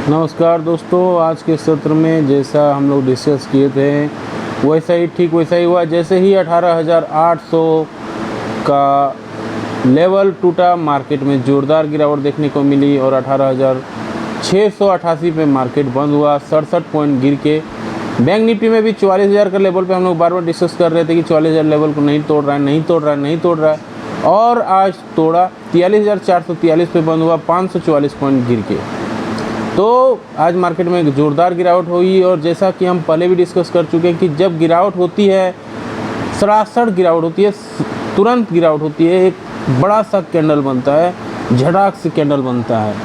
नमस्कार दोस्तों, आज के सत्र में जैसा हम लोग डिस्कस किए थे वैसा ही हुआ। जैसे ही 18,800 का लेवल टूटा, मार्केट में ज़ोरदार गिरावट देखने को मिली और 18,688 पे मार्केट बंद हुआ, 67 पॉइंट गिर के। बैंक निफ्टी में भी 44,000 का लेवल पे हम लोग बार बार डिस्कस कर रहे थे कि 44,000 लेवल को नहीं तोड़ रहा है और आज तोड़ा। 43,443 पे बंद हुआ, 544 पॉइंट गिर के। तो आज मार्केट में एक ज़ोरदार गिरावट हुई और जैसा कि हम पहले भी डिस्कस कर चुके हैं कि जब गिरावट होती है, सरासर गिरावट होती है, तुरंत गिरावट होती है, एक बड़ा सा कैंडल बनता है, झटाक से कैंडल बनता है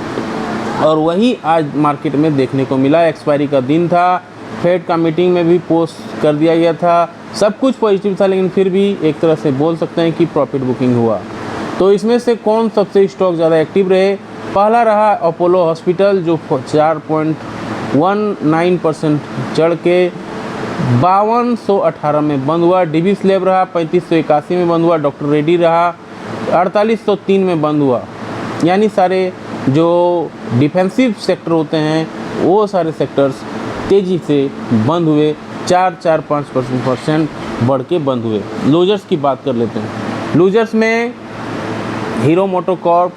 और वही आज मार्केट में देखने को मिला। एक्सपायरी का दिन था, फेड का मीटिंग में भी पोस्ट कर दिया गया था, सब कुछ पॉजिटिव था, लेकिन फिर भी एक तरह से बोल सकते हैं कि प्रॉफिट बुकिंग हुआ। तो इसमें से कौन सबसे स्टॉक ज़्यादा एक्टिव रहे? पहला रहा अपोलो हॉस्पिटल, जो 4.19% चढ़ के 5218 में बंद हुआ। डीबी स्लैब रहा 3581 में बंद हुआ। डॉक्टर रेड्डी रहा 4803 में बंद हुआ। यानी सारे जो डिफेंसिव सेक्टर होते हैं वो सारे सेक्टर्स तेज़ी से बंद हुए, 4-5% बढ़ के बंद हुए। लूजर्स की बात कर लेते हैं। लूजर्स में हीरो मोटोकॉर्प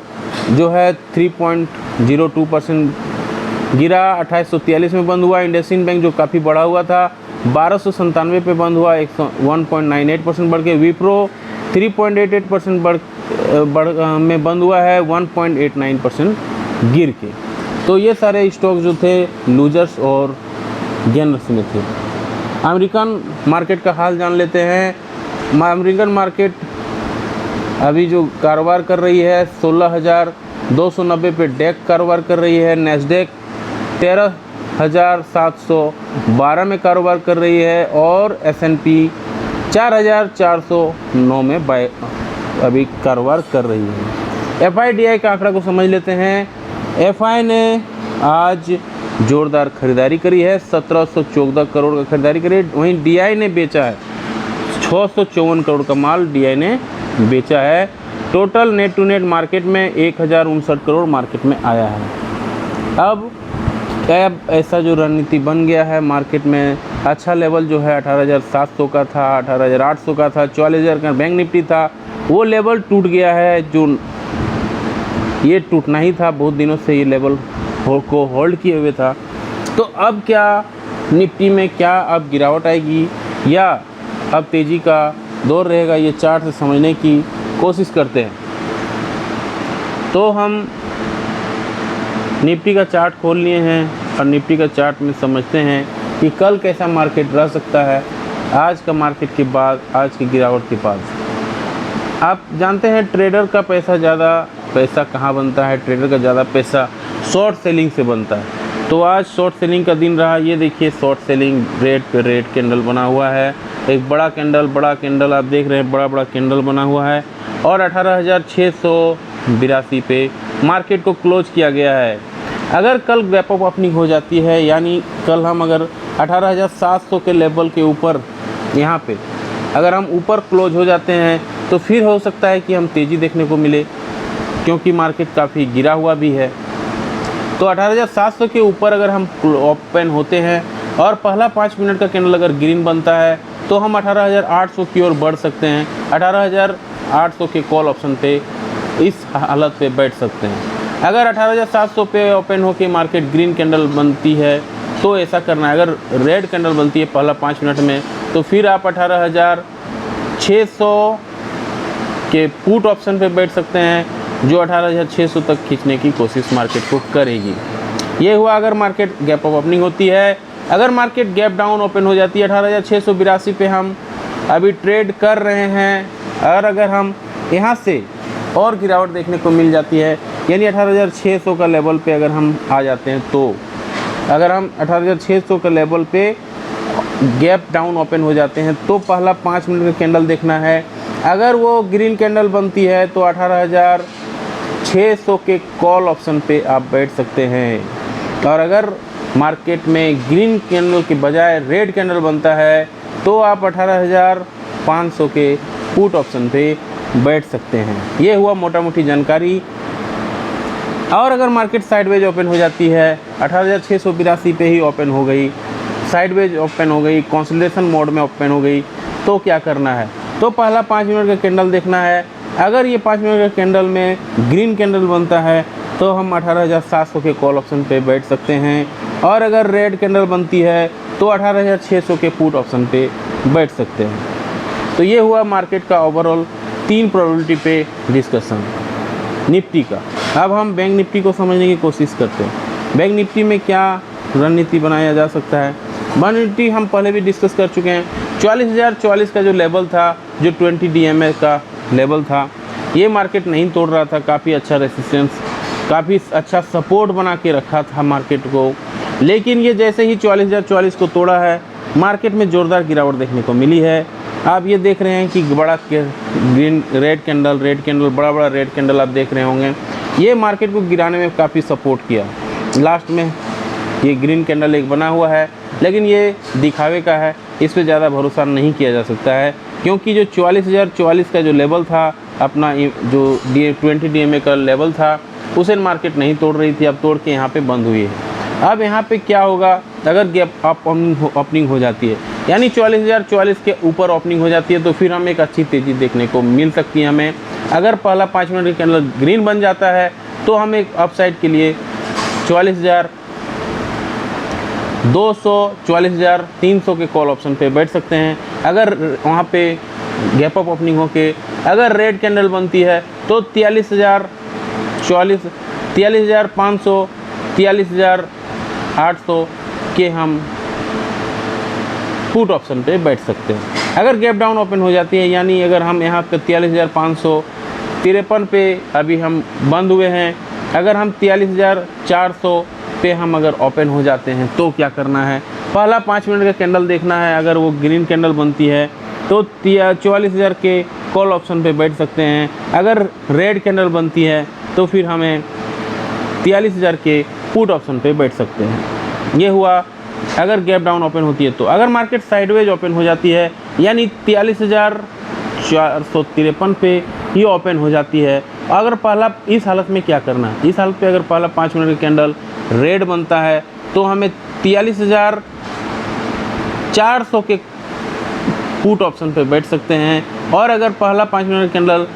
जो है 3.02% गिरा, 2843 में बंद हुआ। इंडसइंड बैंक जो काफ़ी बढ़ा हुआ था 1297 पे बंद हुआ, 1.98% बढ़ के। विप्रो 3.88% में बंद हुआ है, 1.89% गिर के। तो ये सारे स्टॉक जो थे लूजर्स और गेनर्स में थे। अमेरिकन मार्केट का हाल जान लेते हैं। अमेरिकन मार्केट अभी जो कारोबार कर रही है 16,290 पे डेक कारोबार कर रही है। नेस्डेक 13,712 में कारोबार कर रही है और S&P 4,409 में अभी कारोबार कर रही है। FIDI का आंकड़ा को समझ लेते हैं। FI ने आज जोरदार खरीदारी करी है, 1714 करोड़ का खरीदारी करी है। वहीं DI ने बेचा है 654 करोड़ का माल DI ने बेचा है। Total net to net market में 1059 करोड़ मार्केट में आया है। अब ऐसा जो रणनीति बन गया है मार्केट में, अच्छा लेवल जो है 18,700 का था, 18,800 का था, 44,000 का बैंक निफ्टी था, वो लेवल टूट गया है। जो ये टूटना ही था, बहुत दिनों से ये लेवल को होल्ड किए हुए था। तो अब क्या निफ्टी में क्या अब गिरावट आएगी या अब तेज़ी का दौर रहेगा, ये चार्ट से समझने की कोशिश करते हैं। तो हम निफ्टी का चार्ट खोल लिए हैं और निफ्टी का चार्ट में समझते हैं कि कल कैसा मार्केट रह सकता है आज का मार्केट के बाद, आज की गिरावट के बाद। आप जानते हैं ट्रेडर का पैसा कहाँ बनता है? ट्रेडर का ज़्यादा पैसा शॉर्ट सेलिंग से बनता है। तो आज शॉर्ट सेलिंग का दिन रहा। ये देखिए शॉर्ट सेलिंग रेड पे रेड कैंडल बना हुआ है, एक बड़ा कैंडल आप देख रहे हैं, बड़ा कैंडल बना हुआ है और 18,682 पे मार्केट को क्लोज किया गया है। अगर कल गैप अप ओपनिंग हो जाती है, यानी कल हम अगर 18,700 के लेवल के ऊपर यहाँ पे अगर हम ऊपर क्लोज हो जाते हैं तो फिर हो सकता है कि हम तेज़ी देखने को मिले, क्योंकि मार्केट काफ़ी गिरा हुआ भी है। तो 18,700 के ऊपर अगर हम ओपन होते हैं और पहला 5 मिनट का कैंडल अगर ग्रीन बनता है तो हम 18,800 की ओर बढ़ सकते हैं। 18,800 के कॉल ऑप्शन पे इस हालत पे बैठ सकते हैं। अगर 18,700 पे ओपन होके मार्केट ग्रीन कैंडल बनती है तो ऐसा करना है। अगर रेड कैंडल बनती है पहला 5 मिनट में तो फिर आप 18,600 के पुट ऑप्शन पे बैठ सकते हैं, जो 18,600 तक खींचने की कोशिश मार्केट को करेगी। ये हुआ अगर मार्केट गैप अप ओपनिंग होती है। अगर मार्केट गैप डाउन ओपन हो जाती है 18,682 पे हम अभी ट्रेड कर रहे हैं, और अगर हम यहाँ से और गिरावट देखने को मिल जाती है, यानी 18,600 का लेवल पे अगर हम आ जाते हैं, तो अगर हम 18,600 के लेवल पे गैप डाउन ओपन हो जाते हैं तो पहला 5 मिनट का कैंडल देखना है। अगर वो ग्रीन कैंडल बनती है तो 18,600 के कॉल ऑप्शन पे आप बैठ सकते हैं। और अगर मार्केट में ग्रीन कैंडल के बजाय रेड कैंडल बनता है तो आप 18,500 के पुट ऑप्शन पे बैठ सकते हैं। ये हुआ मोटा मोटी जानकारी और अगर मार्केट साइडवेज ओपन हो जाती है 18,682 पे ही ओपन हो गई, साइडवेज ओपन हो गई, कंसोलिडेशन मोड में ओपन हो गई, तो क्या करना है? तो पहला 5 मिनट का कैंडल देखना है। अगर ये 5 मिनट का कैंडल में ग्रीन कैंडल बनता है तो हम 18,700 के कॉल ऑप्शन पे बैठ सकते हैं, और अगर रेड कैंडल बनती है तो 18,600 के पुट ऑप्शन पे बैठ सकते हैं। तो ये हुआ मार्केट का ओवरऑल 3 प्रोबेबिलिटी पे डिस्कशन निफ्टी का। अब हम बैंक निफ्टी को समझने की कोशिश करते हैं। बैंक निफ्टी में क्या रणनीति बनाया जा सकता है? बैंक निफ्टी हम पहले भी डिस्कस कर चुके हैं। 44,044 का जो लेवल था, जो 20 DMA का लेवल था, ये मार्केट नहीं तोड़ रहा था। काफ़ी अच्छा रेसिस्टेंस, काफ़ी अच्छा सपोर्ट बना के रखा था मार्केट को। लेकिन ये जैसे ही 44,044 को तोड़ा है, मार्केट में ज़ोरदार गिरावट देखने को मिली है। आप ये देख रहे हैं कि बड़ा ग्रीन रेड कैंडल बड़ा रेड कैंडल आप देख रहे होंगे, ये मार्केट को गिराने में काफ़ी सपोर्ट किया। लास्ट में ये ग्रीन कैंडल एक बना हुआ है, लेकिन ये दिखावे का है, इस पे ज़्यादा भरोसा नहीं किया जा सकता है, क्योंकि जो 44,044 का जो लेवल था अपना, जो 20 DMA का लेवल था, उसे मार्केट नहीं तोड़ रही थी। अब तोड़ के यहाँ पे बंद हुई है। अब यहाँ पे क्या होगा? अगर गैप अप ओपनिंग हो जाती है, यानी 44,044 के ऊपर ओपनिंग हो जाती है, तो फिर हमें एक अच्छी तेज़ी देखने को मिल सकती है हमें। अगर पहला 5 मिनट का कैंडल ग्रीन बन जाता है तो हम एक अपसाइड के लिए 44,200 44,300 के कॉल ऑप्शन पे बैठ सकते हैं। अगर वहाँ पे गैप अप ओपनिंग हो के अगर रेड कैंडल बनती है तो 43,040 43,500 43,800 के हम पुट ऑप्शन पे बैठ सकते हैं। अगर गैप डाउन ओपन हो जाती है, यानी अगर हम यहाँ पे 43,553 पे अभी हम बंद हुए हैं, अगर हम 43,400 पे हम अगर ओपन हो जाते हैं तो क्या करना है? पहला 5 मिनट का कैंडल देखना है। अगर वो ग्रीन कैंडल बनती है तो 44,000 के कॉल ऑप्शन पे बैठ सकते हैं। अगर रेड कैंडल बनती है तो फिर हमें 43,000 के पुट ऑप्शन पे बैठ सकते हैं। ये हुआ अगर गैप डाउन ओपन होती है। तो अगर मार्केट साइडवेज ओपन हो जाती है, यानी 43,453 पे ही ओपन हो जाती है, अगर पहला, इस हालत में क्या करना है? इस हालत पे अगर पहला 5 मिनट का कैंडल रेड बनता है तो हमें 43,400 के पुट ऑप्शन पे बैठ सकते हैं, और अगर पहला 5 मिनट का कैंडल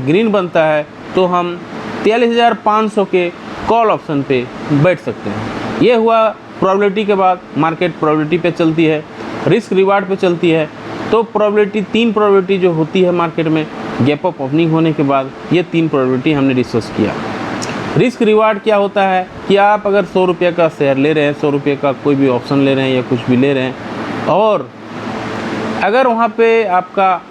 ग्रीन बनता है तो हम 43,500 के कॉल ऑप्शन पे बैठ सकते हैं। ये हुआ प्रोबेबिलिटी के बाद। मार्केट प्रोबेबिलिटी पे चलती है, रिस्क रिवार्ड पे चलती है। तो प्रोबेबिलिटी, 3 प्रोबेबिलिटी जो होती है मार्केट में गैप अप ओपनिंग होने के बाद, ये 3 प्रोबेबिलिटी हमने डिस्कस किया। रिस्क रिवार्ड क्या होता है कि आप अगर 100 रुपये का शेयर ले रहे हैं, 100 रुपये का कोई भी ऑप्शन ले रहे हैं या कुछ भी ले रहे हैं, और अगर वहाँ पे आपका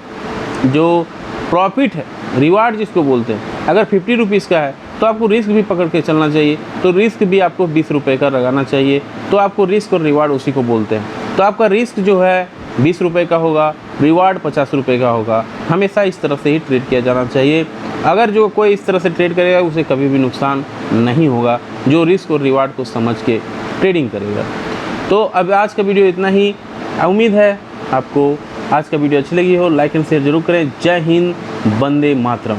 जो प्रॉफिट है, रिवार्ड जिसको बोलते हैं, अगर 50 रुपीज़ का है तो आपको रिस्क भी पकड़ के चलना चाहिए। तो रिस्क भी आपको 20 रुपये का लगाना चाहिए। तो आपको रिस्क और रिवार्ड उसी को बोलते हैं। तो आपका रिस्क जो है 20 रुपये का होगा, रिवार्ड 50 रुपये का होगा। हमेशा इस तरह से ही ट्रेड किया जाना चाहिए। अगर जो कोई इस तरह से ट्रेड करेगा उसे कभी भी नुकसान नहीं होगा, जो रिस्क और रिवार्ड को समझ के ट्रेडिंग करेगा। तो अब आज का वीडियो इतना ही। उम्मीद है आपको आज का वीडियो अच्छी लगी हो। लाइक एंड शेयर जरूर करें। जय हिंद, वंदे मातरम।